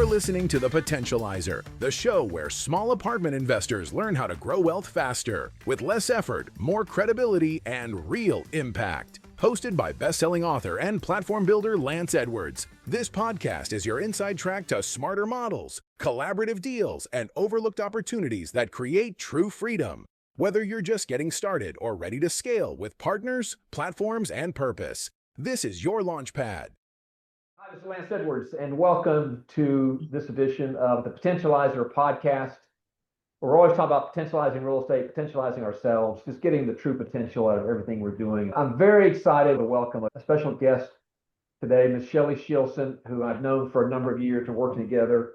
You're listening to The Potentializer, the show where small apartment investors learn how to grow wealth faster, with less effort, more credibility, and real impact. Hosted by best-selling author and platform builder Lance Edwards, this podcast is your inside track to smarter models, collaborative deals, and overlooked opportunities that create true freedom. Whether you're just getting started or ready to scale with partners, platforms, and purpose, this is your launch pad. Hi, this is Lance Edwards, and welcome to this edition of the Potentializer podcast. We're always talking about potentializing real estate, potentializing ourselves, just getting the true potential out of everything we're doing. I'm very excited to welcome a special guest today, Ms. Shelly Schilson, who I've known for a number of years and working together,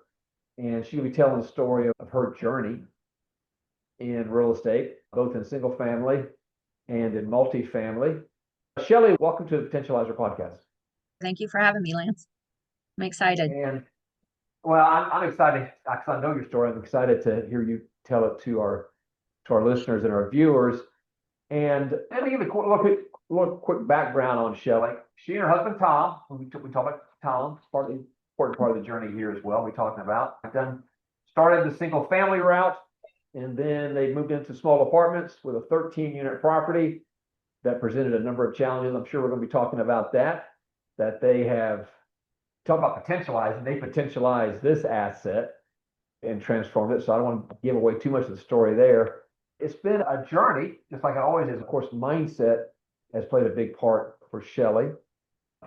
and she'll be telling the story of her journey in real estate, both in single family and in multifamily. Shelly, welcome to the Potentializer podcast. Thank you for having me, Lance. I'm excited. And well, I'm excited because I know your story. I'm excited to hear you tell it to our listeners and our viewers. And let me give a quick background on Shelly. She and her husband Tom. We talk about Tom. It's part of the important part of the journey here as well. We're talking about started the single family route, and then they moved into small apartments with a 13-unit property that presented a number of challenges. I'm sure we're going to be talking about that they have talked about potentializing. They potentialized this asset and transformed it. So I don't want to give away too much of the story there. It's been a journey, just like it always is. Of course, mindset has played a big part for Shelly,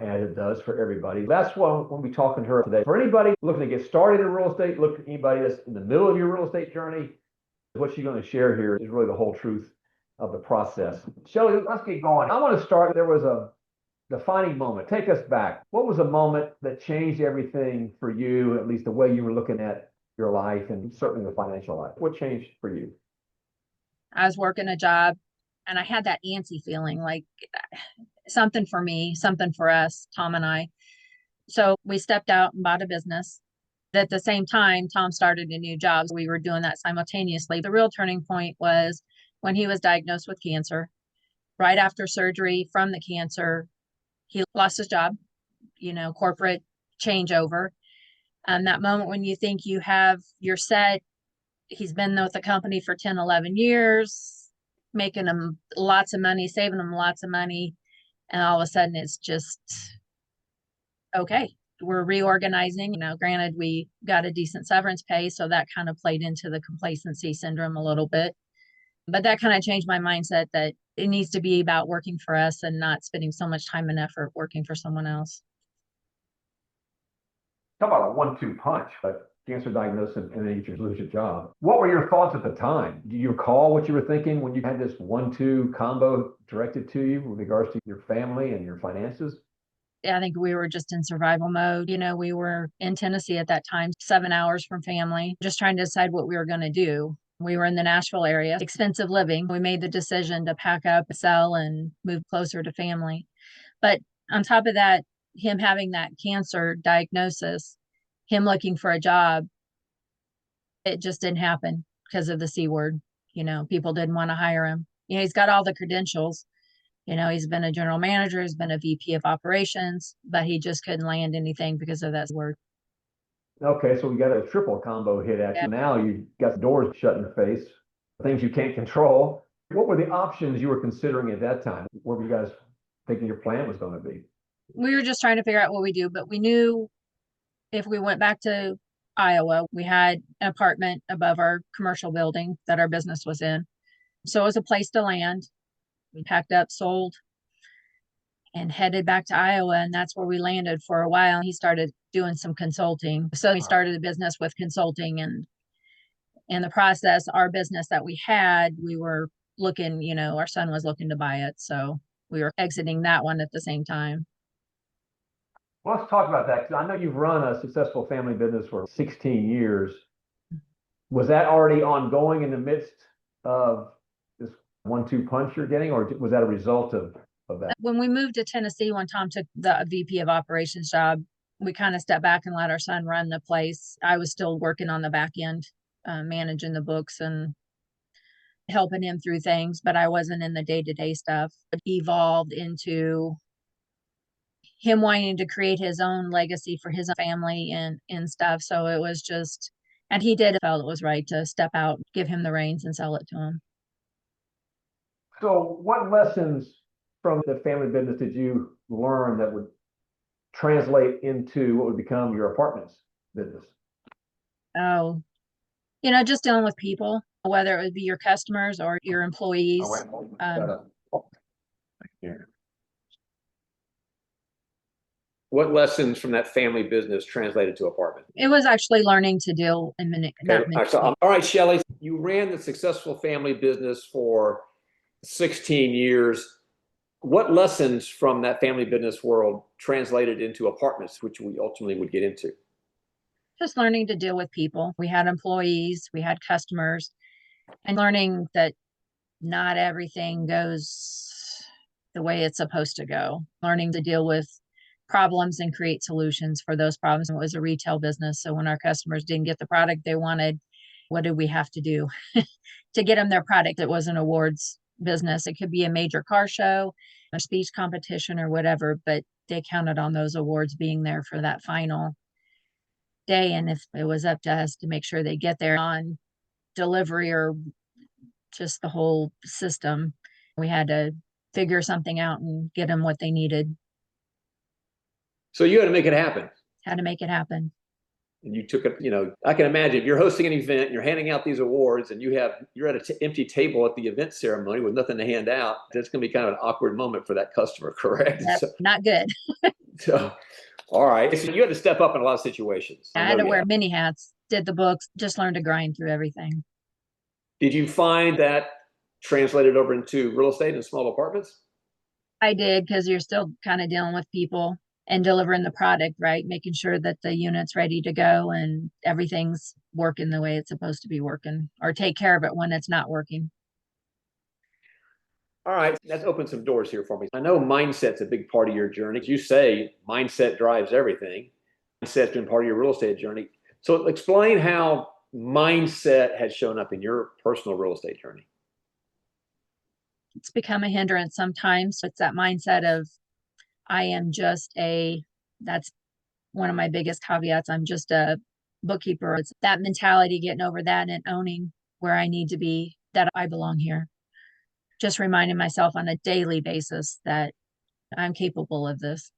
and it does for everybody. That's what we'll be talking to her today. For anybody looking to get started in real estate, look at anybody that's in the middle of your real estate journey, what she's going to share here is really the whole truth of the process. Shelly, let's get going. I want to start. There was a defining moment. Take us back. What was a moment that changed everything for you, at least the way you were looking at your life and certainly the financial life? What changed for you? I was working a job and I had that antsy feeling, like something for me, something for us, Tom and I. So we stepped out and bought a business. At the same time, Tom started a new job. We were doing that simultaneously. The real turning point was when he was diagnosed with cancer. Right after surgery from the cancer, he lost his job, corporate changeover. And that moment when you think you're set, he's been with the company for 10, 11 years, making him lots of money, saving him lots of money. And all of a sudden it's just, okay, we're reorganizing. Granted, we got a decent severance pay, so that kind of played into the complacency syndrome a little bit. But that kind of changed my mindset that it needs to be about working for us and not spending so much time and effort working for someone else. Talk about a 1-2 punch, but cancer diagnosis and then you lose your job. What were your thoughts at the time? Do you recall what you were thinking when you had this 1-2 combo directed to you with regards to your family and your finances? I think we were just in survival mode. We were in Tennessee at that time, 7 hours from family, just trying to decide what we were going to do. We were in the Nashville area, expensive living. We made the decision to pack up, sell, and move closer to family. But on top of that, him having that cancer diagnosis, him looking for a job, it just didn't happen because of the C word. People didn't want to hire him. He's got all the credentials. He's been a general manager, he's been a VP of operations, but he just couldn't land anything because of that word. Okay, so we got a triple combo hit at you. Now you got doors shut in your face, things you can't control. What were the options you were considering at that time? What were you guys thinking your plan was going to be? We were just trying to figure out what we do, but we knew if we went back to Iowa, we had an apartment above our commercial building that our business was in. So it was a place to land. We packed up, sold, and headed back to Iowa, and that's where we landed for a while. He started doing some consulting. So he started a business with consulting, and in the process, our business that we had, we were looking, our son was looking to buy it. So we were exiting that one at the same time. Well, let's talk about that, because I know you've run a successful family business for 16 years. Was that already ongoing in the midst of this 1-2 punch you're getting, or was that a result of that? When we moved to Tennessee, when Tom took the VP of operations job, we kind of stepped back and let our son run the place. I was still working on the back end, managing the books and helping him through things, but I wasn't in the day-to-day stuff. It evolved into him wanting to create his own legacy for his family and stuff. So it was just, and he did felt it was right to step out, give him the reins and sell it to him. So what lessons from the family business did you learn that would translate into what would become your apartments business? Oh, just dealing with people, whether it would be your customers or your employees. What lessons from that family business translated to apartment? It was actually learning to deal and All right, Shelly, you ran the successful family business for 16 years. What lessons from that family business world translated into apartments, which we ultimately would get into? just learning to deal with people. We had employees, we had customers, and learning that not everything goes the way it's supposed to go. Learning to deal with problems and create solutions for those problems. It was a retail business. So when our customers didn't get the product they wanted, what did we have to do to get them their product? It was an awards business. It could be a major car show, a speech competition, or whatever, but they counted on those awards being there for that final day. And if it was up to us to make sure they get there on delivery or just the whole system, we had to figure something out and get them what they needed. So you had to make it happen. Had to make it happen. And you took it, I can imagine if you're hosting an event, and you're handing out these awards, and you're at an empty table at the event ceremony with nothing to hand out. That's going to be kind of an awkward moment for that customer, correct? That's not good. So, all right. So you had to step up in a lot of situations. I had to wear many hats, did the books, just learned to grind through everything. Did you find that translated over into real estate and small apartments? I did, because you're still kind of dealing with people and delivering the product, right? Making sure that the unit's ready to go and everything's working the way it's supposed to be working, or take care of it when it's not working. All right, that's opened some doors here for me. I know mindset's a big part of your journey. You say mindset drives everything. Mindset's been part of your real estate journey. So explain how mindset has shown up in your personal real estate journey. It's become a hindrance sometimes. It's that mindset of, that's one of my biggest caveats. I'm just a bookkeeper. It's that mentality, getting over that and owning where I need to be, that I belong here. Just reminding myself on a daily basis that I'm capable of this.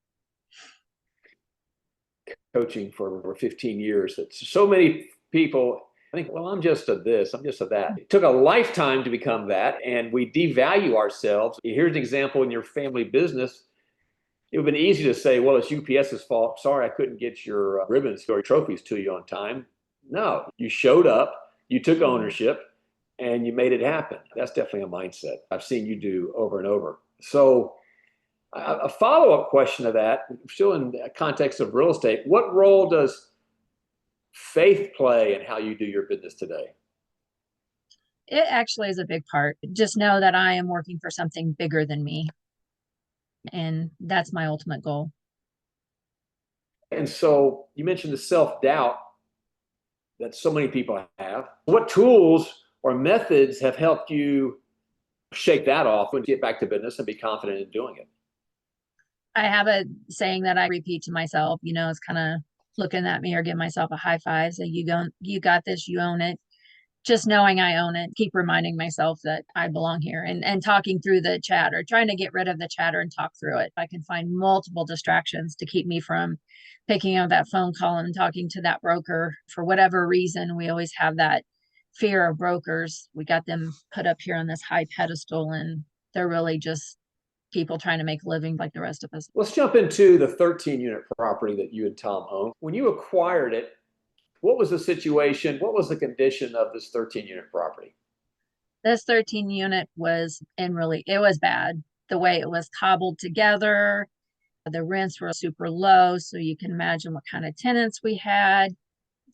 Coaching for over 15 years. It's so many people think, well, I'm just a this, I'm just a that. It took a lifetime to become that, and we devalue ourselves. Here's an example in your family business. It would have been easy to say, well, it's UPS's fault. Sorry, I couldn't get your ribbons or trophies to you on time. No, you showed up, you took ownership, and you made it happen. That's definitely a mindset I've seen you do over and over. So a follow-up question to that, still in the context of real estate, what role does faith play in how you do your business today? It actually is a big part. Just know that I am working for something bigger than me. And that's my ultimate goal. And so you mentioned the self-doubt that so many people have. What tools or methods have helped you shake that off and get back to business and be confident in doing it? I have a saying that I repeat to myself, it's kind of look in that mirror, give myself a high five, say, you got this, you own it. Just knowing I own it, keep reminding myself that I belong here, and talking through the chatter, trying to get rid of the chatter and talk through it. I can find multiple distractions to keep me from picking up that phone call and talking to that broker. For whatever reason, we always have that fear of brokers. We got them put up here on this high pedestal, and they're really just people trying to make a living like the rest of us. Let's jump into the 13-unit property that you and Tom own. When you acquired it, what was the situation? What was the condition of this 13-unit property? This 13-unit it was bad. The way it was cobbled together, the rents were super low. So you can imagine what kind of tenants we had,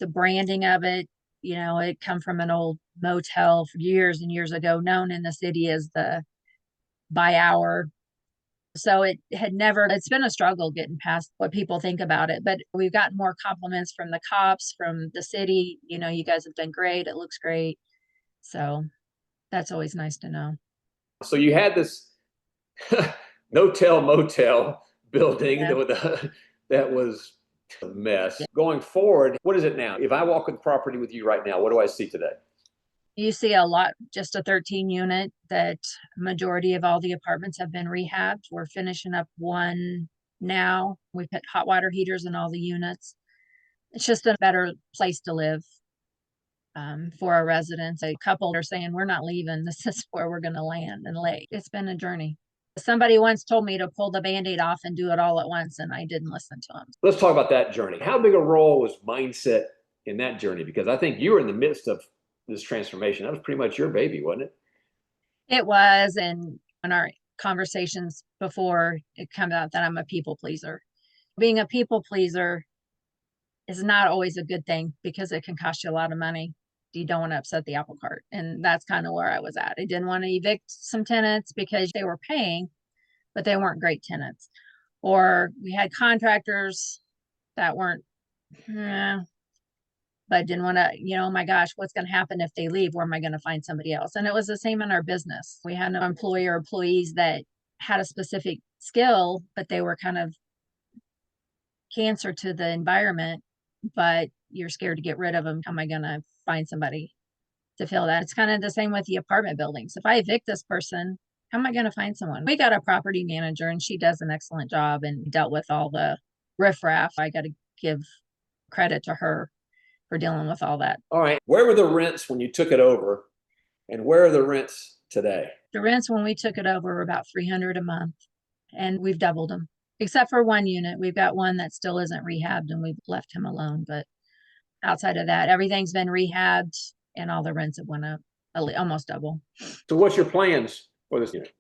the branding of it. It come from an old motel for years and years ago, known in the city as the by hour. So it's been a struggle getting past what people think about it, but we've gotten more compliments from the cops, from the city. You guys have done great. It looks great. So that's always nice to know. So you had this no-tell motel building Yeah. that was a mess. Going forward, what is it now? If I walk with property with you right now, what do I see today? You see a lot, just a 13 unit that majority of all the apartments have been rehabbed. We're finishing up one now. We put hot water heaters in all the units. It's just a better place to live for our residents. A couple are saying, we're not leaving. This is where we're going to land and lay. It's been a journey. Somebody once told me to pull the Band-Aid off and do it all at once, and I didn't listen to them. Let's talk about that journey. How big a role was mindset in that journey? Because I think you were in the midst of this transformation. That was pretty much your baby, wasn't it? It was, and in our conversations before, it came out that I'm a people pleaser. Being a people pleaser is not always a good thing because it can cost you a lot of money. You don't want to upset the apple cart. And that's kind of where I was at. I didn't want to evict some tenants because they were paying, but they weren't great tenants. Or we had contractors that weren't, but I didn't want to, oh my gosh, what's going to happen if they leave? Where am I going to find somebody else? And it was the same in our business. We had employees that had a specific skill, but they were kind of cancer to the environment, but you're scared to get rid of them. How am I going to find somebody to fill that? It's kind of the same with the apartment buildings. If I evict this person, how am I going to find someone? We got a property manager and she does an excellent job and dealt with all the riffraff. I got to give credit to her for dealing with all that. All right. Where were the rents when you took it over? And where are the rents today? The rents when we took it over were about $300 a month, and we've doubled them. Except for one unit. We've got one that still isn't rehabbed and we've left him alone. But outside of that, everything's been rehabbed and all the rents have went up almost double. So what's your plans for this unit?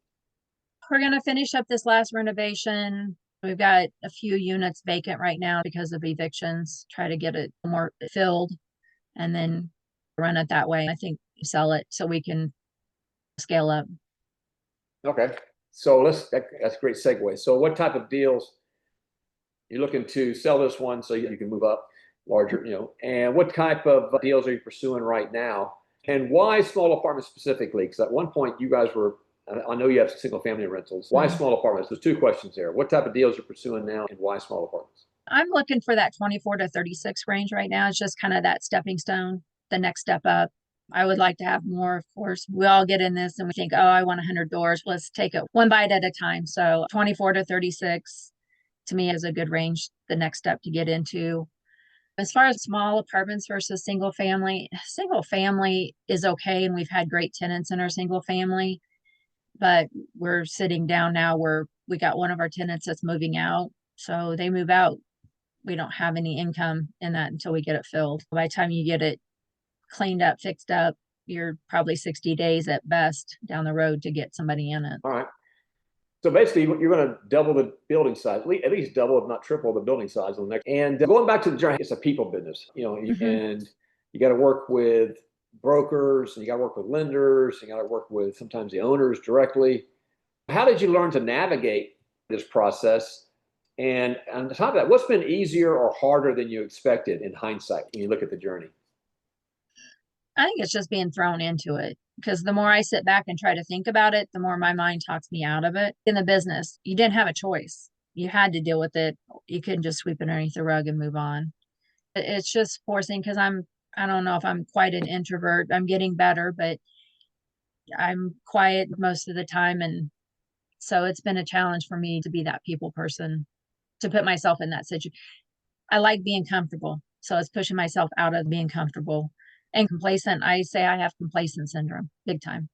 We're going to finish up this last renovation. We've got a few units vacant right now because of evictions. Try to get it more filled and then run it that way. I think sell it so we can scale up. Okay. So that's a great segue. So what type of deals you're looking to sell this one so you can move up larger, and what type of deals are you pursuing right now? And why small apartments specifically? Because at one point you guys were, I know you have single family rentals. Why small apartments? There's two questions there. What type of deals you're pursuing now and why small apartments? I'm looking for that 24 to 36 range right now. It's just kind of that stepping stone, the next step up. I would like to have more, of course. We all get in this and we think, oh, I want 100 doors. Let's take it one bite at a time. So 24 to 36 to me is a good range, the next step to get into. As far as small apartments versus single family is okay. And we've had great tenants in our single family, but we're sitting down now where we got one of our tenants that's moving out. So they move out. We don't have any income in that until we get it filled. By the time you get it cleaned up, fixed up, you're probably 60 days at best down the road to get somebody in it. All right. So basically, you're going to double the building size, at least double, if not triple, the building size on the next. And going back to the journey, it's a people business, and you got to work with brokers, and you got to work with lenders, and you got to work with sometimes the owners directly. How did you learn to navigate this process? And on top of that, what's been easier or harder than you expected in hindsight when you look at the journey? I think it's just being thrown into it because the more I sit back and try to think about it, the more my mind talks me out of it. In the business, you didn't have a choice. You had to deal with it. You couldn't just sweep it underneath the rug and move on. It's just forcing because I don't know if I'm quite an introvert. I'm getting better, but I'm quiet most of the time. And so it's been a challenge for me to be that people person, to put myself in that situation. I like being comfortable. So it's pushing myself out of being comfortable. And complacent, I say I have complacent syndrome, big time.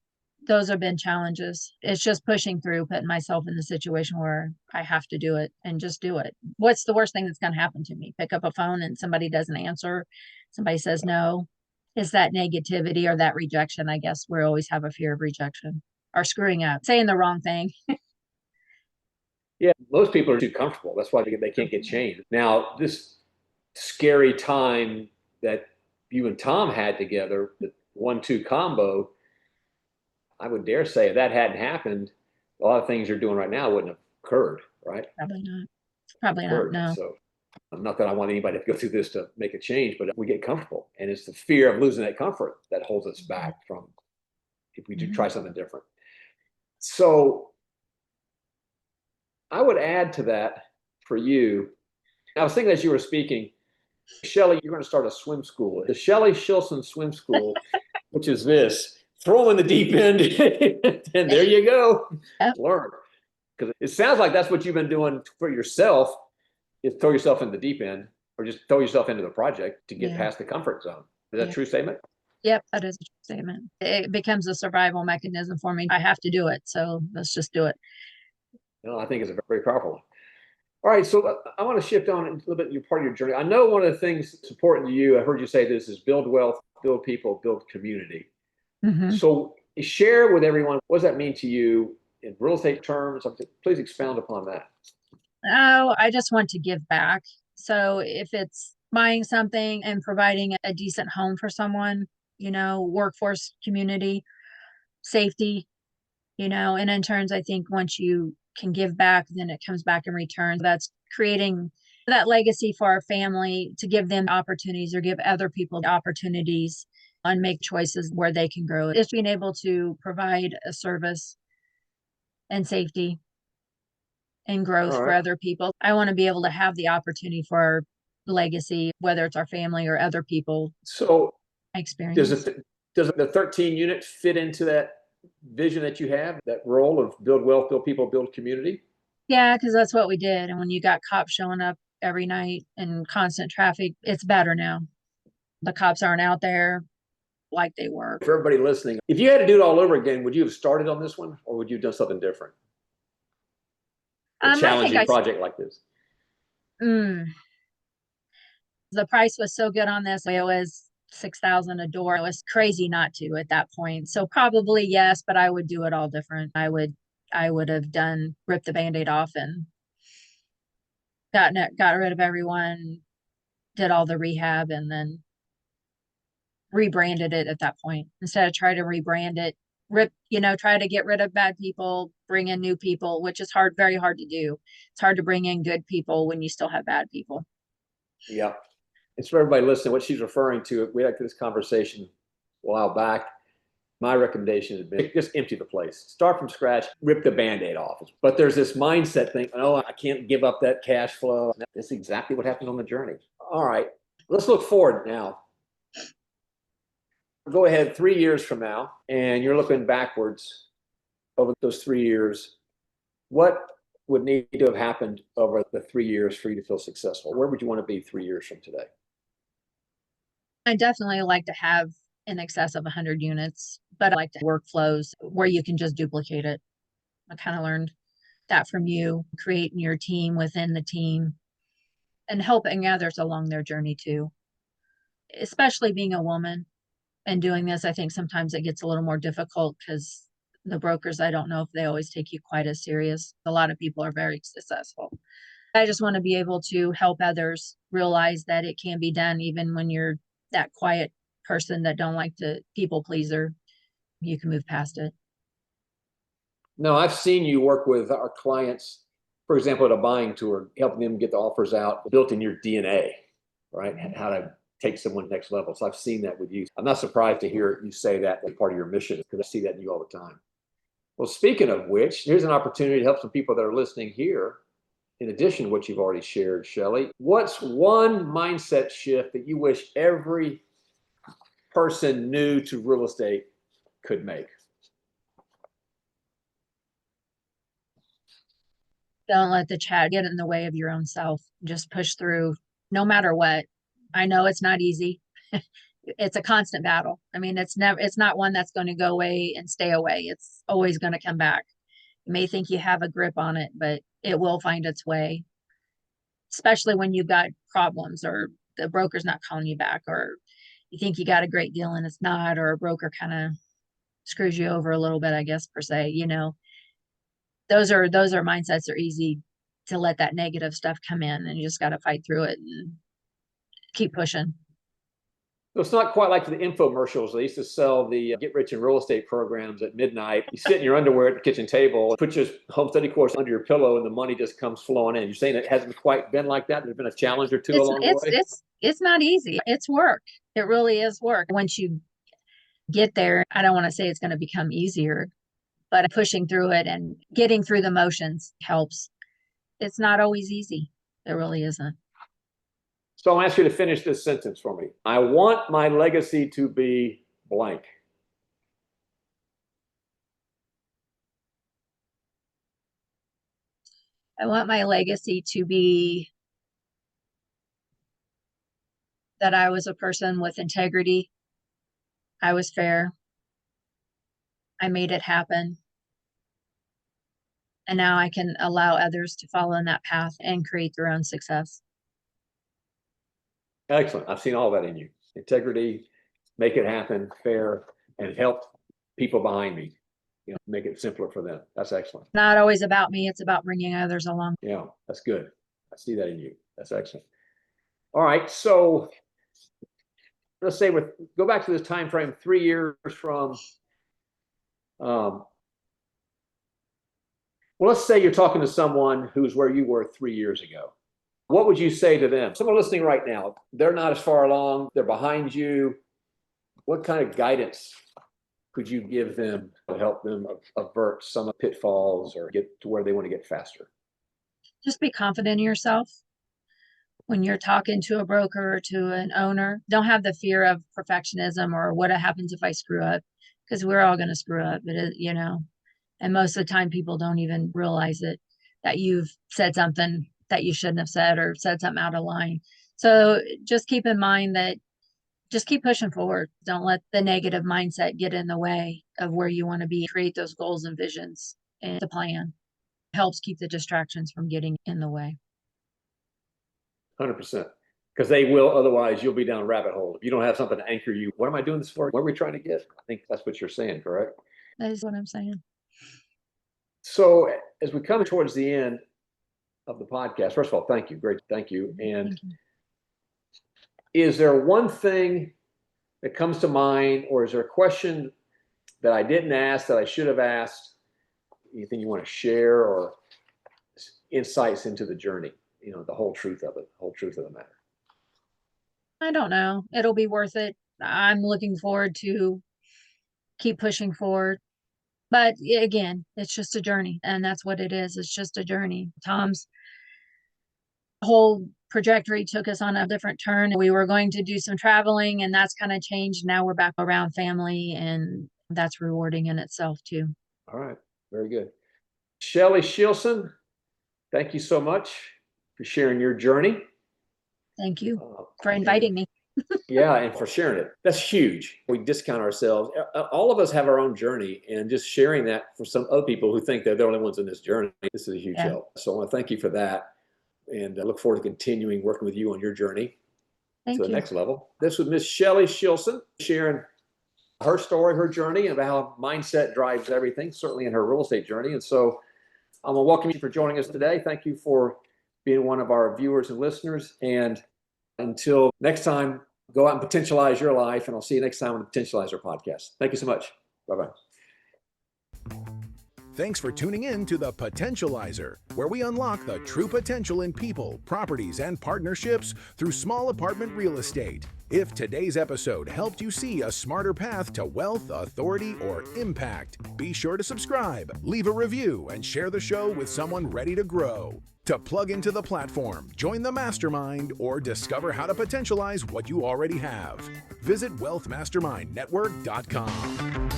Those have been challenges. It's just pushing through, putting myself in the situation where I have to do it and just do it. What's the worst thing that's going to happen to me? Pick up a phone and somebody doesn't answer. Somebody says no. Is that negativity or that rejection? I guess we always have a fear of rejection or screwing up, saying the wrong thing. Yeah, most people are too comfortable. That's why they can't get changed. Now, this scary time that you and Tom had together, the 1-2 combo, I would dare say if that hadn't happened, a lot of things you're doing right now wouldn't have occurred, right? Probably not. Probably not, no. So not that I want anybody to go through this to make a change, but we get comfortable. And it's the fear of losing that comfort that holds us back from if we do try something different. So I would add to that, for you. I was thinking as you were speaking, Shelly, you're going to start a swim school, the Shelly Schilson Swim School, which is this: throw in the deep end, and there you go. Yep. Learn, because it sounds like that's what you've been doing for yourself: is throw yourself in the deep end, or just throw yourself into the project to get past the comfort zone. Is that a true statement? Yep, that is a true statement. It becomes a survival mechanism for me. I have to do it, so let's just do it. No, I think it's a very powerful one. All right, so I want to shift on a little bit your part of your journey. I know one of the things that's important to you, I heard you say this, is build wealth, build people, build community. So share with everyone, what does that mean to you in real estate terms? Please expound upon that. Oh, I just want to give back. So if it's buying something and providing a decent home for someone, workforce, community, safety, and in turns, I think once you can give back, then it comes back in return. That's creating that legacy for our family, to give them opportunities or give other people opportunities and make choices where they can grow. It's being able to provide a service and safety and growth for other people. I want to be able to have the opportunity for our legacy, whether it's our family or other people. So Experience. Does the 13 unit fit into that vision that you have, that role of build wealth, build people, build community? Yeah, because that's what we did. And when you got cops showing up every night and constant traffic, it's better now. The cops aren't out there like they were. For everybody listening, if you had to do it all over again, would you have started on this one, or would you have done something different? A challenging project like this. The price was so good on this. It was $6,000 a door. It was crazy not to at that point. So probably yes, but I would do it all different. I would have ripped the Band-Aid off and got rid of everyone, did all the rehab, and then rebranded it at that point. Instead of trying to rebrand it, try to get rid of bad people, bring in new people, which is very hard to do. It's hard to bring in good people when you still have bad people. Yeah. It's for everybody listening. What she's referring to, we had this conversation a while back. My recommendation has been just empty the place. Start from scratch, rip the Band-Aid off. But there's this mindset thing, I can't give up that cash flow. That's exactly what happened on the journey. All right, let's look forward now. Go ahead 3 years from now, and you're looking backwards over those 3 years. What would need to have happened over the 3 years for you to feel successful? Where would you want to be 3 years from today? I definitely like to have in excess of 100 units, but I like to workflows where you can just duplicate it. I kind of learned that from you, creating your team within the team and helping others along their journey too. Especially being a woman and doing this, I think sometimes it gets a little more difficult because the brokers, I don't know if they always take you quite as serious. A lot of people are very successful. I just want to be able to help others realize that it can be done even when you're that quiet person that don't like to people pleaser. You can move past it. No, I've seen you work with our clients, for example, at a buying tour, helping them get the offers out, built in your DNA, right? How to take someone next level. So I've seen that with you. I'm not surprised to hear you say that as part of your mission, because I see that in you all the time. Well, speaking of which, here's an opportunity to help some people that are listening here. In addition to what you've already shared, Shelly, what's one mindset shift that you wish every person new to real estate could make? Don't let the chat get in the way of your own self. Just push through no matter what. I know it's not easy. It's a constant battle. I mean, it's not one that's going to go away and stay away. It's always going to come back. You may think you have a grip on it, but it will find its way, especially when you've got problems or the broker's not calling you back, or you think you got a great deal and it's not, or a broker kind of screws you over a little bit, I guess, per se. Those are mindsets are easy to let that negative stuff come in, and you just got to fight through it and keep pushing. It's not quite like the infomercials. They used to sell the get rich in real estate programs at midnight. You sit in your underwear at the kitchen table, put your home study course under your pillow, and the money just comes flowing in. You're saying it hasn't quite been like that? There's been a challenge or two along the way? It's not easy. It's work. It really is work. Once you get there, I don't want to say it's going to become easier, but pushing through it and getting through the motions helps. It's not always easy. There really isn't. So I'll ask you to finish this sentence for me. I want my legacy to be blank. I want my legacy to be that I was a person with integrity. I was fair. I made it happen. And now I can allow others to follow in that path and create their own success. Excellent. I've seen all that in you. Integrity, make it happen, fair, and help people behind me. Make it simpler for them. That's excellent. Not always about me. It's about bringing others along. Yeah, that's good. I see that in you. That's excellent. All right. So let's say go back to this time frame, 3 years from, well, let's say you're talking to someone who's where you were 3 years ago. What would you say to them? Someone listening right now, they're not as far along, they're behind you. What kind of guidance could you give them to help them avert some pitfalls or get to where they want to get faster? Just be confident in yourself. When you're talking to a broker or to an owner, don't have the fear of perfectionism or what happens if I screw up, because we're all going to screw up, but and most of the time people don't even realize it, that you've said something that you shouldn't have said or said something out of line. So just keep in mind that just keep pushing forward. Don't let the negative mindset get in the way of where you want to be. Create those goals and visions, and the plan helps keep the distractions from getting in the way. 100%. Because they will, otherwise you'll be down a rabbit hole. If you don't have something to anchor you, what am I doing this for? What are we trying to get? I think that's what you're saying, correct? That is what I'm saying. So as we come towards the end of the podcast, first of all, thank you. Great. Thank you. And Thank you. Is there one thing that comes to mind, or is there a question that I didn't ask that I should have asked? Anything you want to share, or insights into the journey? The whole truth of it, the whole truth of the matter. I don't know. It'll be worth it. I'm looking forward to keep pushing forward. But again, it's just a journey, and that's what it is. It's just a journey. Tom's whole trajectory took us on a different turn. We were going to do some traveling, and that's kind of changed. Now we're back around family, and that's rewarding in itself too. All right. Very good. Shelly Schilson, thank you so much for sharing your journey. Thank you for inviting me. Yeah, and for sharing it. That's huge. We discount ourselves. All of us have our own journey, and just sharing that for some other people who think they're the only ones in this journey, this is a huge help. So I want to thank you for that, and I look forward to continuing working with you on your journey to the next level. This was Miss Shelly Schilson sharing her story, her journey, and about how mindset drives everything, certainly in her real estate journey. And so I'm going to welcome you for joining us today. Thank you for being one of our viewers and listeners. And until next time, go out and potentialize your life. And I'll see you next time on the Potentializer podcast. Thank you so much. Bye-bye. Thanks for tuning in to the Potentializer, where we unlock the true potential in people, properties, and partnerships through small apartment real estate. If today's episode helped you see a smarter path to wealth, authority, or impact, be sure to subscribe, leave a review, and share the show with someone ready to grow. To plug into the platform, join the mastermind, or discover how to potentialize what you already have, visit wealthmastermindnetwork.com.